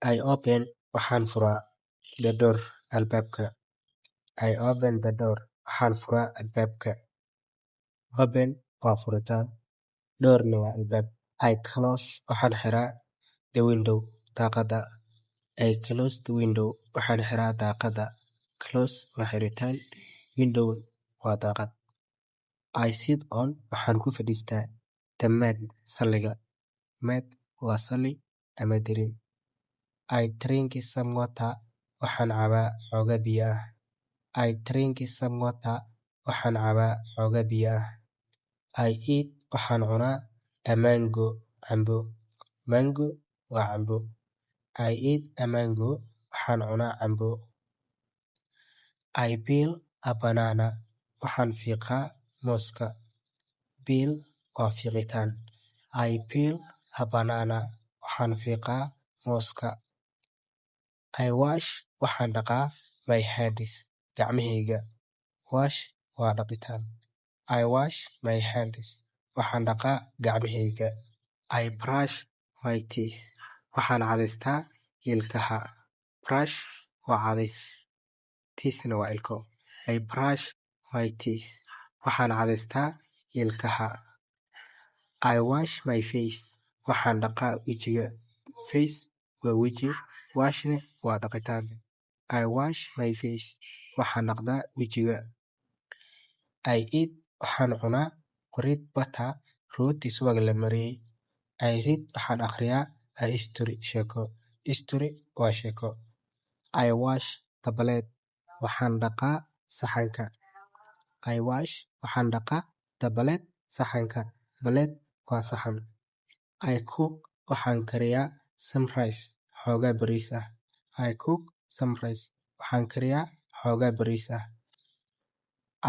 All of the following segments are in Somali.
I open waxaan furaa the door albaabka. I open the door waxaan furaa albaabka. Open waa furitaan, doorna waa albaab. I close waxaan xiraa the window daaqada. I close the window waxaan xiraa daaqada. Close waa xiritaan, window waa daaqad. I sit on waxaan ku fadhiistaa the mat saliga. Mat waa sali ama dirin. I drink some water waxaan cabaa xooga biyo ah. I drink some water waxaan cabaa xooga biyo ah. I eat waxaan cunaa a mango cambo. Mango waa cambo. I eat a mango waxaan cunaa cambo. I peel a banana waxaan fiiqaa mooska. Peel waa fiiqitaan. I peel a banana waxaan fiiqaa mooska. I wash waxaan dhaqaa my hands gacmahayga. Wash waa dhaqitaan. I wash my hands waxaan dhaqaa gacmahayga. I brush my teeth waxaan cadaystaa ilkaha. Brush waa cadays, teethna waa ilko. I brush my teeth waxaan cadaystaa ilkaha. I wash my face waxaan dhaqaa wejiga. Face waa weji, washna waa dhaqitaan. I wash my face waxaan dhaqdaa wejiga. I eat waxaan cunaa bread butter rooti subag la mariyay. I read waxaan akhriyaa a history sheeko. History waa sheeko. I wash the plate waxaan dhaqaa saxanka. I wash waxaan dhaqaa the plate saxanka. Plate waa saxan. I cook waxaan kariyaa some rice xooga bariis ah. I cook some rice waxaan kariyaa xooga bariis ah.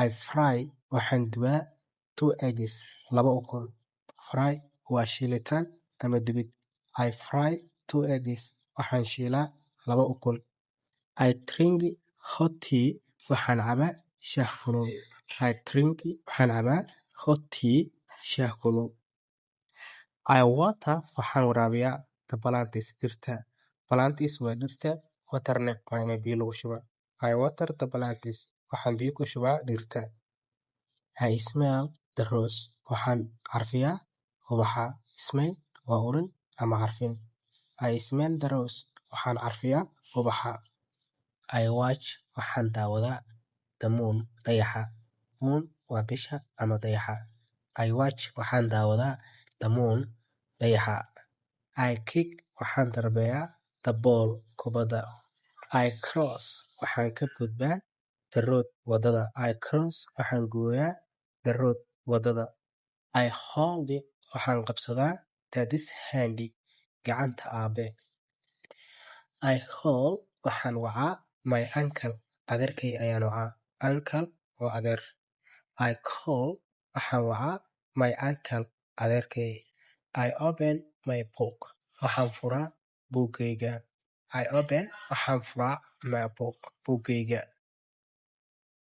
I fry waxaan dubaa 2 eggs laba ukun. Fry waa shiilitaan ama dubid. I fry 2 eggs waxaan shiilaa laba ukun. I drink hot tea waxaan cabaa shaah kulul. I drink waxaan cabaa hot tea shaah kulul. I water waxaan waraabiyaa the plants dhirta. Plants waa dhirta, waterna waa in biyo lagu shubaa. I water the plants waxaan biyo ku shubaa dhirta. I smell the rose waxaan carfiyaa ubaxa. Smell waa urin ama carfin. I smell the rose waxaan carfiyaa ubaxa. I watch waxaan daawadaa the moon dayaxa. Moon waa bisha ama dayaxa. I watch waxaan daawadaa the moon dayaxa. I kick waxaan darbeeyaa the ball kubadda. I cross waxaan ka gudbaa the road wadada. I cross waxaan gooyaa the road wadada. I hold waxaan qabsadaa daddy's hand gacanta aabe. I call waxaan wacaa my uncle adeerkay ayaan wacaa. Uncle waa adeer. I call waxaan wacaa my uncle adeerkay. I open my book waxaan furaa buugayga. I open waxaan furaa my book buugayga.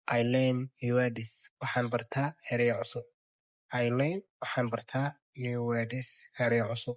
I learn new words waxaan bartaa ereyo cusub. I learn waxaan bartaa new words ereyo cusub.